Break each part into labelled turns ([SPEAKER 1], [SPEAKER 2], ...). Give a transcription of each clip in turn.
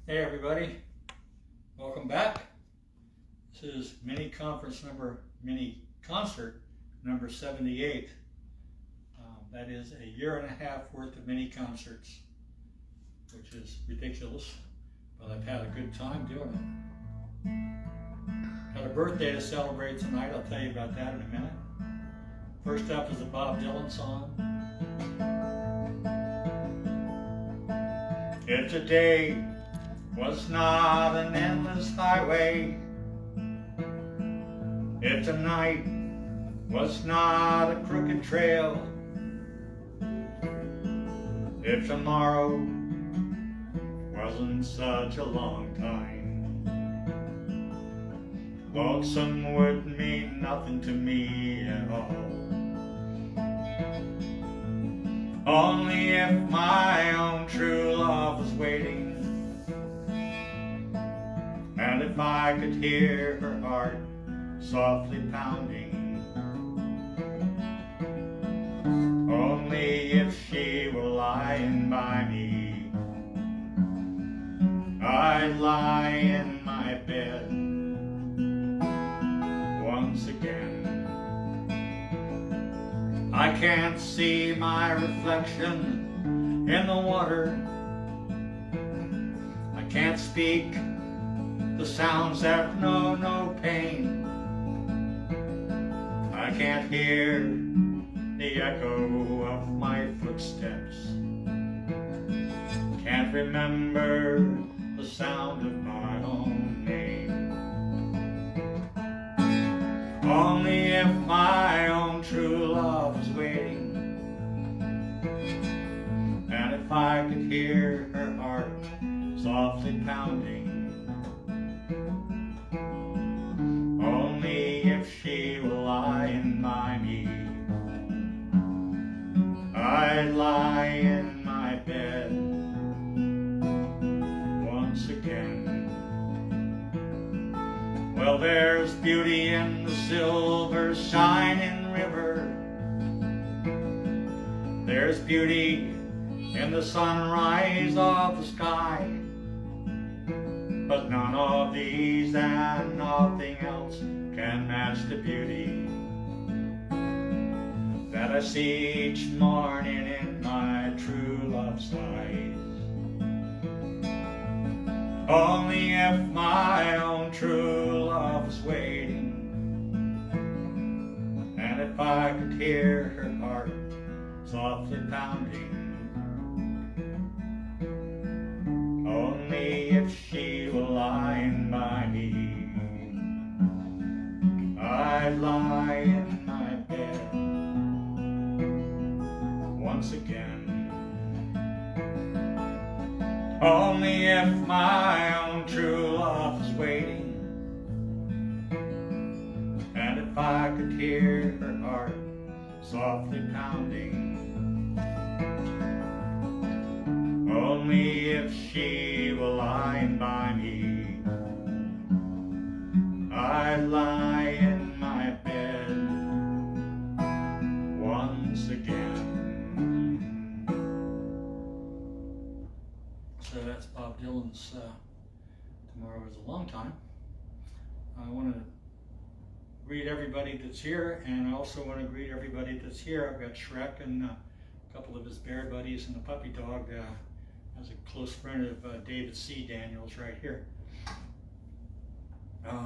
[SPEAKER 1] Hey everybody, welcome back. This is mini concert number 78. That is a year and a half worth of mini concerts, which is ridiculous, but I've had a good time doing it. Got a birthday to celebrate tonight, I'll tell you about that in a minute. First up is a Bob Dylan song. If today was not an endless highway, if tonight was not a crooked trail, if tomorrow wasn't such a long time, lonesome would mean nothing to me at all. Only if my own true love was waiting, and if I could hear her heart softly pounding, only if she were lying by me, I'd lie in my bed once again. I can't see my reflection in the water, I can't speak the sounds that know no pain, I can't hear the echo of my footsteps, can't remember the sound of my own name. Only if my own true love was waiting, and if I could hear her heart softly pounding, only if she were lying by me, I'd lie in my bed once again. Well, there's beauty in the silver shining river, there's beauty in the sunrise of the sky, but none of these and nothing else can match the beauty that I see each morning in my true love's eyes. Only if my own true love was waiting, and if I could hear her heart softly pounding, only if she were lying by me, I'd lie in my bed once again. Only if my own true love was waiting, and if I could hear her heart softly pounding, only if she were lying by me, I'd lie in my bed once again. So that's Bob Dylan's Tomorrow Is a Long Time. I want to greet everybody that's here, and I also want to greet everybody that's here. I've got Shrek and a couple of his bear buddies and a puppy dog as a close friend of David C. Daniels right here.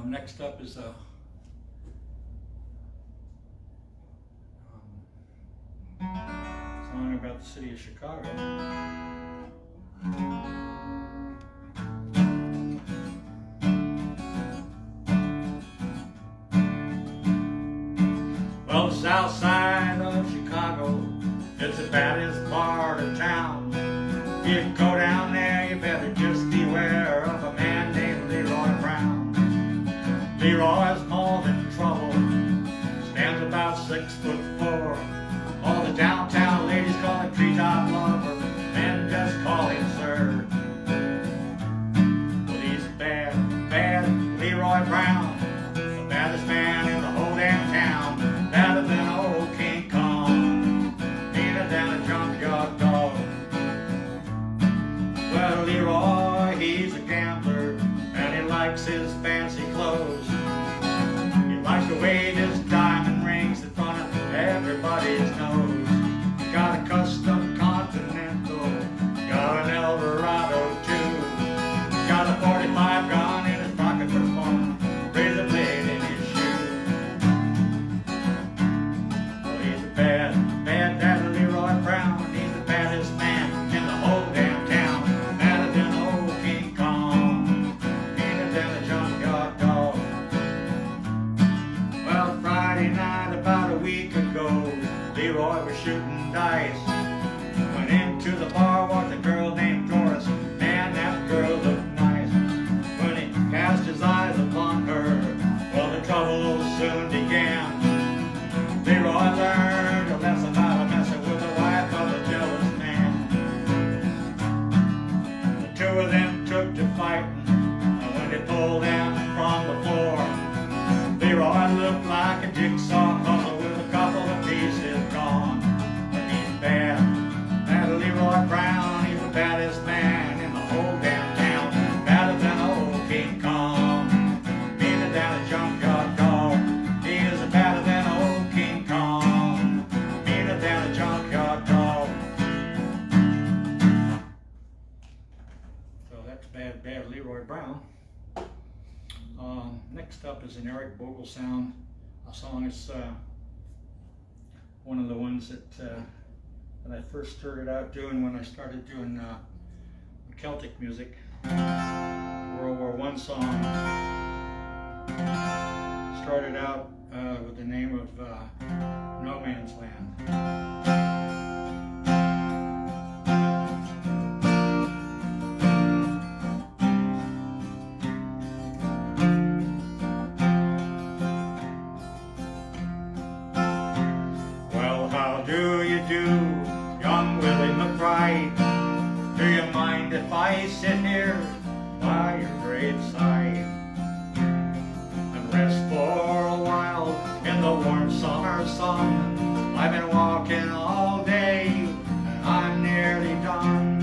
[SPEAKER 1] Next up is a song about the city of Chicago. Well, the south side of Chicago, it's the baddest part of town. If you go down there, you better just beware of a man named Leroy Brown. Leroy's more than trouble, stands about 6'4". All the downtown ladies call him treetop lover, men just call him sir. Well, he's a bad Leroy Brown, the baddest man in the whole damn town, better than old King Kong, meaner than a junkyard dog. band Leroy Brown. Next up is an Eric Bogle sound. A song is one of the ones that I first started out doing when I started doing Celtic music. World War I song. Started out with the name of No Man's Land. Do you mind if I sit here by your graveside and rest for a while in the warm summer sun? I've been walking all day and I'm nearly done.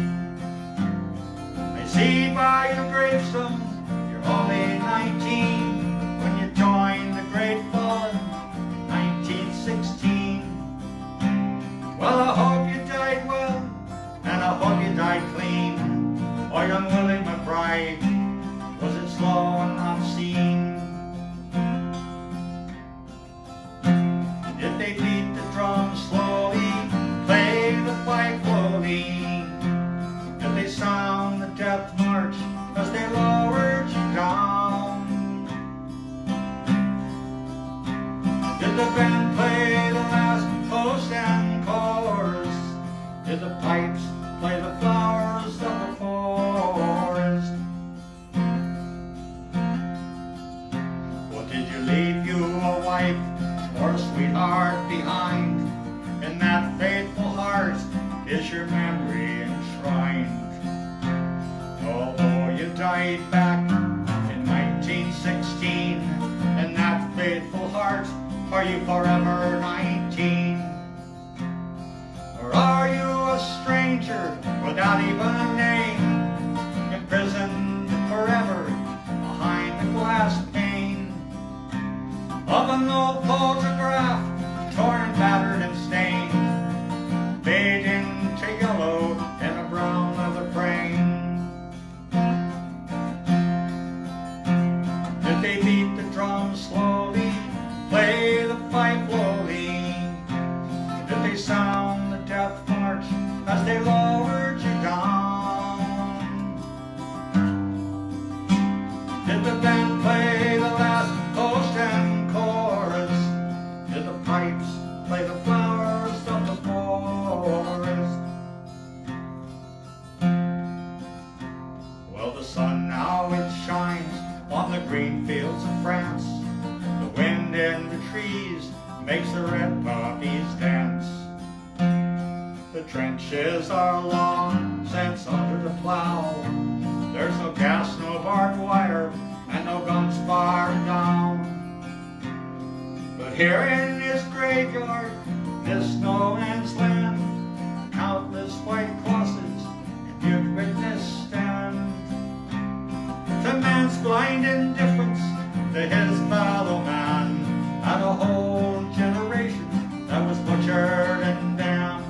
[SPEAKER 1] I see by your gravestone you're only 19 when you joined the Great Fallen in 1916. Well, I hope you died well, and I hope you died clean. Oh, young Willie McBride, was it slow and obscene? Did they beat the drum slowly, play the pipe slowly? Did they sound the death march as they lowered you down? Did the band play the last post and chorus? Did the pipes play the flowers of the forest? Well, did you leave you a wife or a sweetheart behind? In that faithful heart is your memory enshrined. Although you died back in 1916, in that faithful heart are you forever 19? Or are you a stranger without even a name, imprisoned forever behind the glass pane of an old photograph, torn and battered and stained, made into yellow in a brown leather frame? Did they beat the drum slowly, play the pipe slowly? Did they sound the death march as they lowered you down? Did the band play the last post and chorus? Did the pipes play the flowers of the forest? Well, the sun now it shines on the green fields of France. The wind in the trees makes the red poppies dance. The trenches are long since under the plow. There's no gas, no barbed wire, and no guns fired down. But here in this graveyard, this no man's land, countless white crosses in mute witness stand to man's blind indifference, to his fellow man, and a whole generation that was butchered and damned.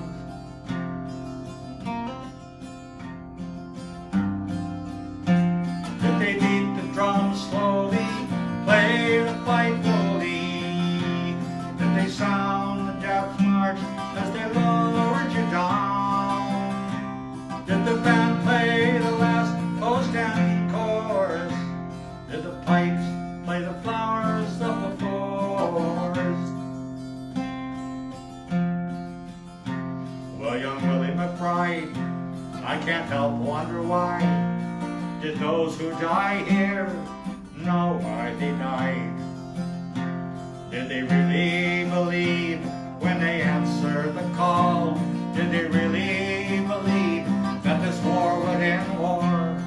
[SPEAKER 1] Did they beat the drum slowly, play the pipe slowly? Did they sound the death march as they lowered you down? Did the band play the last post and chorus? Did the pipes play the flowers of the forest? Well, young Willie McBride, I can't help wonder why. Did those who die here know why they died? Did they really believe when they answered the call? Did they really believe that this war would end war?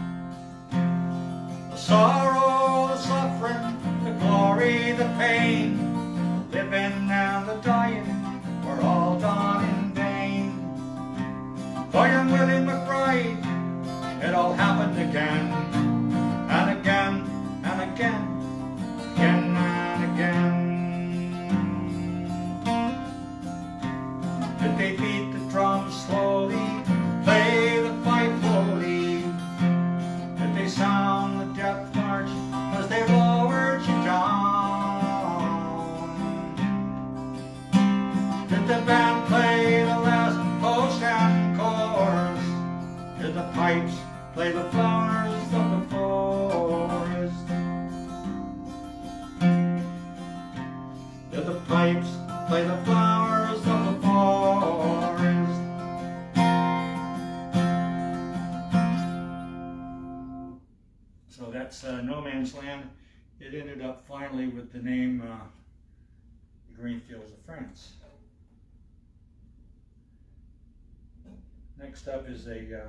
[SPEAKER 1] The sorrow, the suffering, the glory, the pain, the living and the dying were all done in vain. For young Willie McBride, it all happened again, and again, and again, again and again. Did they beat the drums slowly, play the pipe slowly? Did they sound pipes play the flowers of the forest. Did the pipes play the flowers of the forest? So that's No Man's Land. It ended up finally with the name The Green Fields of France. Next up is a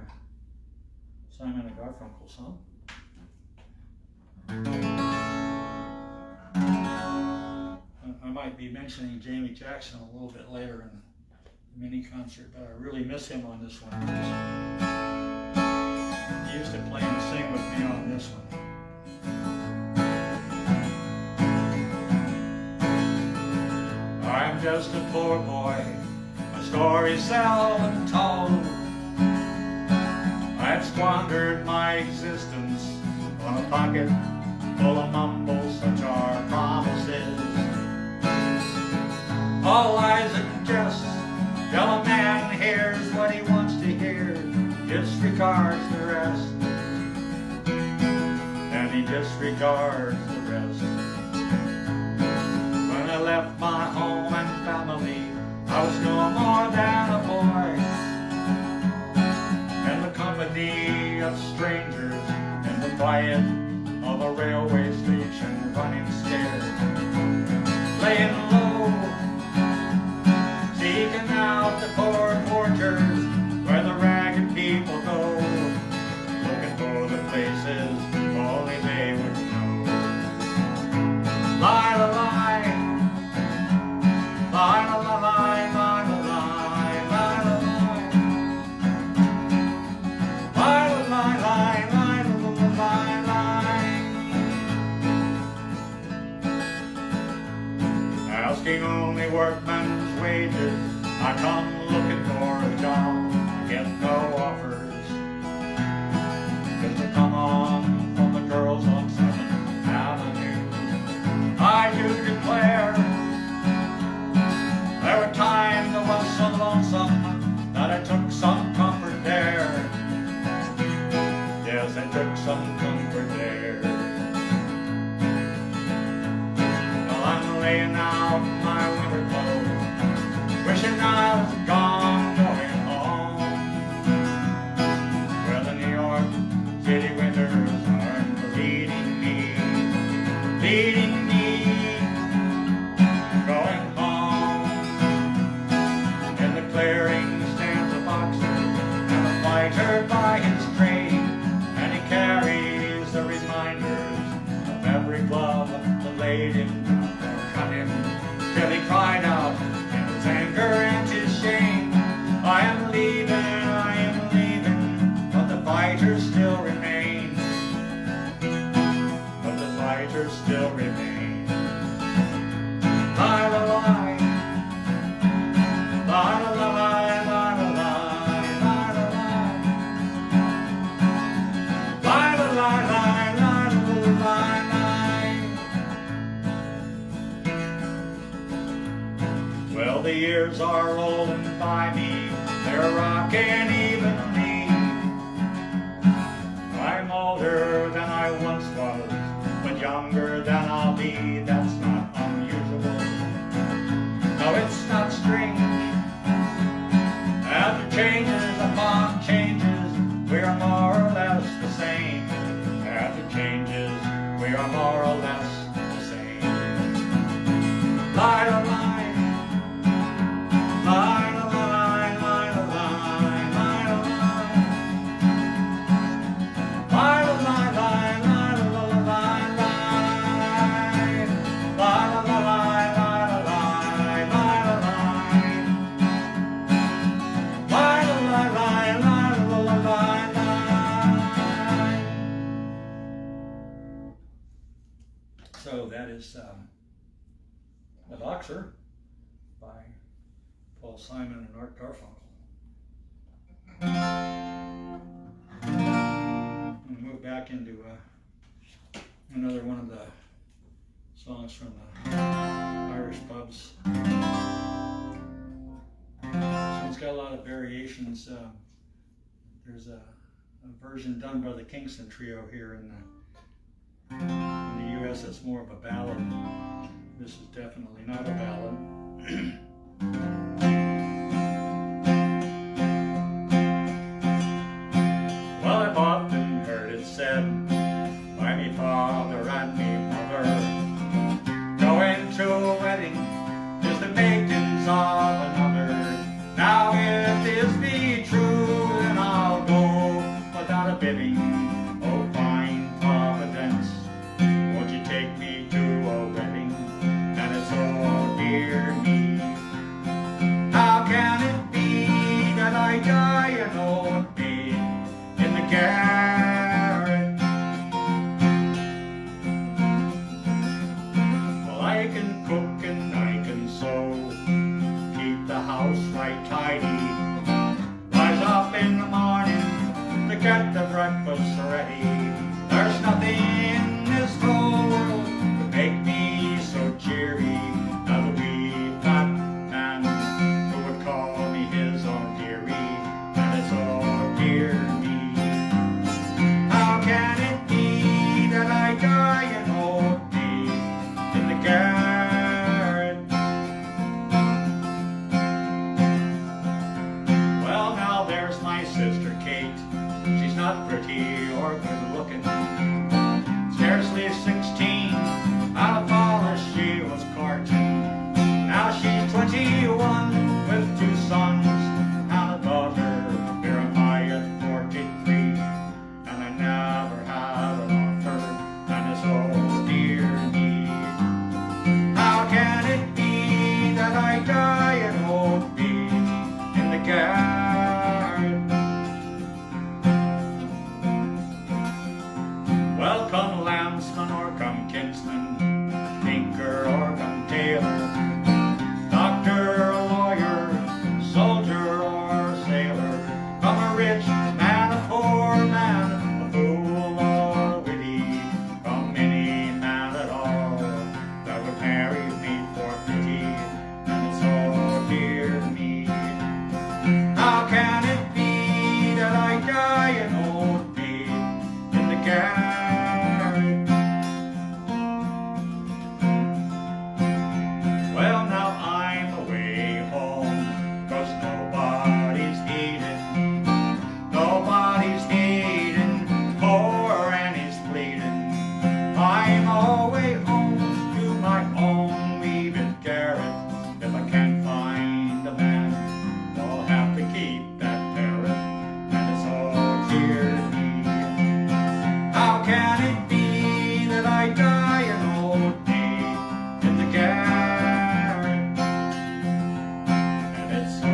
[SPEAKER 1] Simon and Garfunkel song. I might be mentioning Jamie Jackson a little bit later in the mini concert, but I really miss him on this one. He used to play and sing with me on this one. I'm just a poor boy, a story seldom told. I've squandered my existence on a pocket full of mumbles, such are promises. All lies and jests, till a man hears what he wants to hear, disregards the rest, and he disregards the rest. When I left my home and family, I was no more than a boy, in the company of strangers, in the quiet of a railway station, running scared, laying low, seeking out the poor quarters where the ragged people go, looking for the places only they would know. Lie, lie, lie, lie, lie, lie, lie, lie, lie, lie, lie, lie, lie, lie, lie. Asking only workmen's wages, I come looking for a job, I get no offers. Just to come on from the girls on 7th Avenue. I do declare, there were times I was so lonesome that I took some comfort there. Yes, I took some comfort there. While I'm laying out my winter clothes, wishing I was gone, going home, where the New York City winters are leading me, going home. In the clearing stands a boxer and a fighter by his trade, and he carries the reminders of every glove that laid him down or cut him, till he cried out in his anger and his shame, I am leaving, but the fighters still remain, but the fighters still remain. Lie, lie, lie, lie, lie, lie, lie, lie, lie, lie, lie, lie, lie, lie. Well, the years are rolling by me, they're rocking evenly. I'm older than I once was, but younger than I'll be, that's not unusual. No, it's not strange. After changes upon changes, we are more or less the same. After changes, we are more or less the same. Lie, lie, lie. Lie, lie, lie, lie, lie, lie, lie, lie, lie, lie, lie, so that is The Boxer by Paul Simon and Art Garfunkel. We'll move back into another one of the songs from the Irish pubs. This one's got a lot of variations. There's a a version done by the Kingston Trio here in the U.S. It's more of a ballad. This is definitely not a ballad. Well, I've often heard it said by me father and me mother, going to a wedding is the makings of another. Now if this be true, then I'll go without a bidding. Oh, fine Providence, won't you take me to a wedding? And it's so dear to me. How can it be that I die an old maid in the garret? Well, I can cook and I can sew, keep the house right tidy, rise up in the morning to get the breakfast ready. There's nothing in this whole world to make me so cheery as a wee fat man who would call me his own dearie, and it's all dear to me. How can it be that I die an old maid in the garret? Well, now there's my sister Kate. She's not pretty or good looking, scarcely 16, out of polish she was courting. Now she's 21 with 2 sons and a daughter. Here am I at 43, and I never had an offer, and it's oh dear me. How can it be that I die an old maid in the garret? Well, come landsman or come kinsman, tinker or come tailor, doctor or lawyer, soldier or sailor, come a rich man, a poor man, a fool or witty, come any man at all that would marry me for pity, and it's all dear to me. How can it be that I die an old maid in the garret? Well, now I'm away home, 'cause nobody's hating, poor Annie's bleeding. I'm away home to my own wee bit garret. If I can't find a man, I'll have to keep that parrot, and it's all dear to me. How can it be that I die an old maid in the garret? And it's so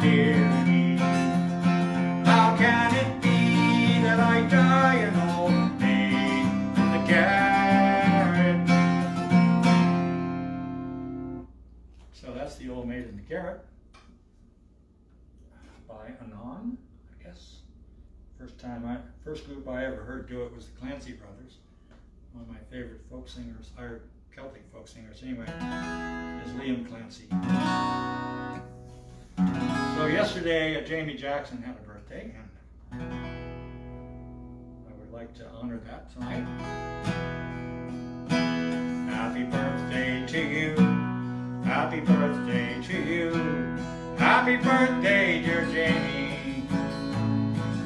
[SPEAKER 1] dear to me. How can it be that I die an old maid in the garret? So that's the Old Maid in the Garret by Anon, I guess. First group I ever heard do it was the Clancy Brothers. One of my favorite folk singers, or Celtic folk singers anyway, is Liam Clancy. So yesterday, Jamie Jackson had a birthday, and I would like to honor that tonight. Happy birthday to you, happy birthday to you, happy birthday, dear Jamie.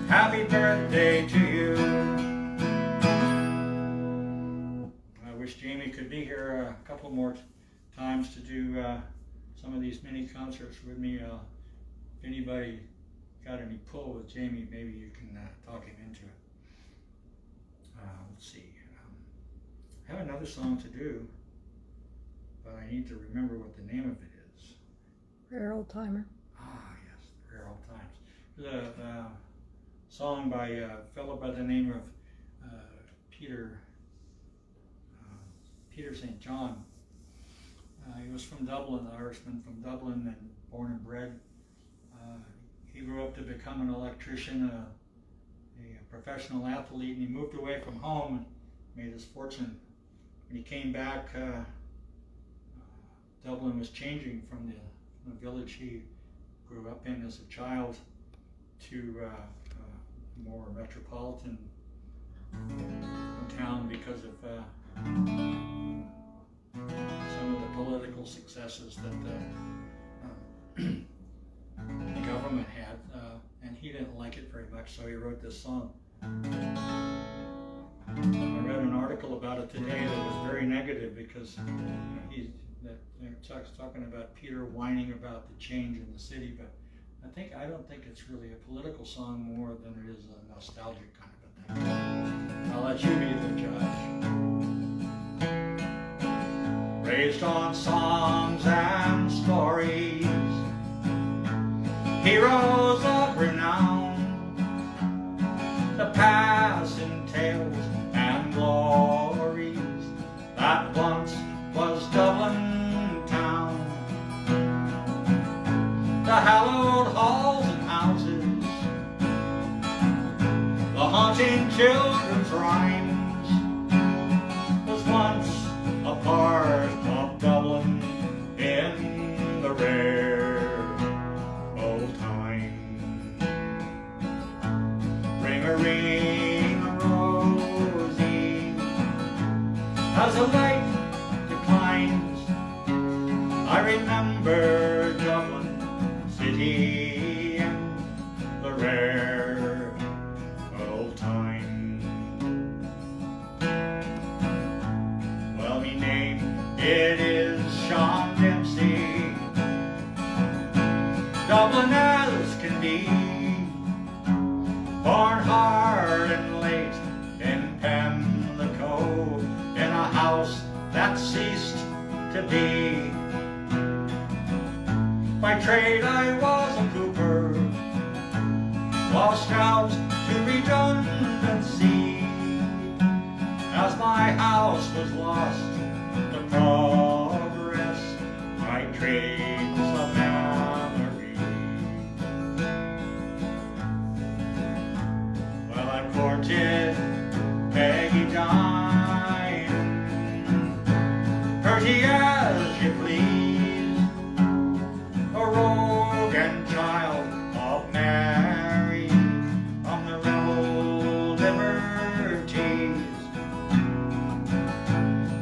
[SPEAKER 1] Happy birthday to you. I wish Jamie could be here a couple more times to do some of these mini concerts with me. If anybody got any pull with Jamie, maybe you can talk him into it. Let's see. I have another song to do, but I need to remember what the name of it is.
[SPEAKER 2] Rare Old Timer.
[SPEAKER 1] Ah, yes, the Rare Old Times. There's a song by a fellow by the name of Peter St. John. He was from Dublin, an Irishman from Dublin, and born and bred. He grew up to become an electrician, a professional athlete, and he moved away from home and made his fortune. When he came back, Dublin was changing from the village he grew up in as a child to more metropolitan town because of some of the political successes that the government had, and he didn't like it very much, so he wrote this song. I read an article about it today that was very negative because they're talking about Peter whining about the change in the city, but I don't think it's really a political song more than it is a nostalgic kind of a thing. I'll let you be the judge. Raised on songs and stories, heroes of renown, the passing tales and glories that once was Dublin town. The hallowed halls and houses, the haunting children's rhymes, was once a part of Dublin in the rare old time. Ring a rosy, as the light declines, I remember Dublin city and the rare old time. Well, me name, it is Sean Dempsey, Dublin as can be, born hard and late in Pimlico, in a house that ceased to be. By trade I was a cooper, lost out to redundancy, as my house was lost to progress. My trade's a memory. Well, I courted Peggy Diamond, pretty as you please, a rogue and child of Mary, from the rebel liberties.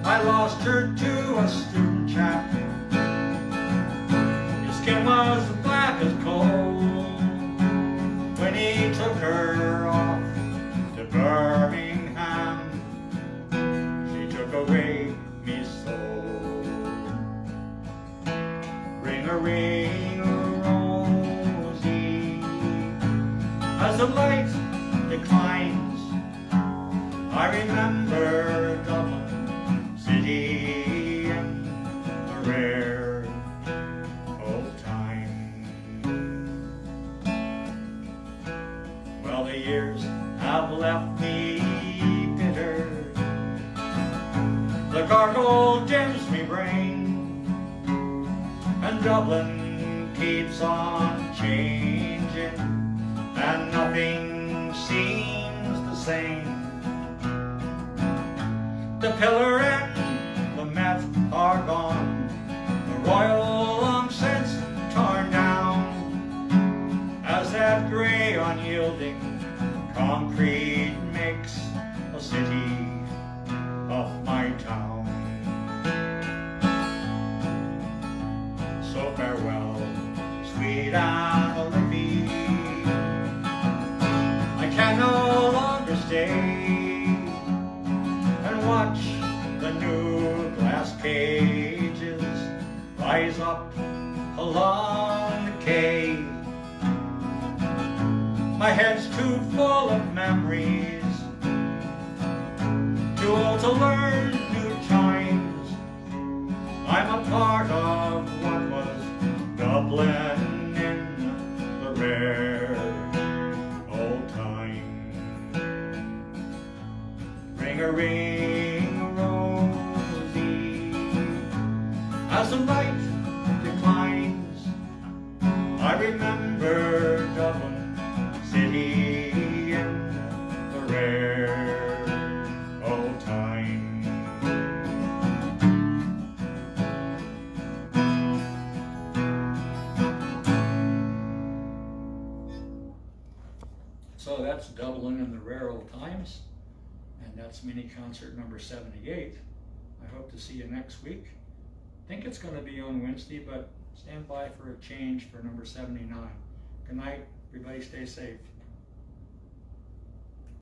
[SPEAKER 1] I lost her to a student chap, his skin was black as coal, when he took her off to Birmingham, she took away me soul. Ring a rosy, as the light declines, I remember Dublin city and the rare old time. Well, the years have left me bitter, the gargle dims me brain, and Dublin keeps on changing, and nothing seems the same. The pillar and the Met are gone, the Royal long since torn down, as that grey unyielding concrete makes a city of my town. So farewell, sweet Alibi, I can no longer stay and watch the new glass cages rise up along the quay. My head's too full of memories, too old to learn new chimes. I'm a part of what was Dublin in the rare old time. Ring a rosy, as the light declines, I remember Dublin city and the rare old time. So that's
[SPEAKER 3] that's Dublin in the rare old times. And that's mini concert number 78. I hope to see you next week. I think it's going to be on Wednesday, but stand by for a change for number 79. Good night. Everybody stay safe.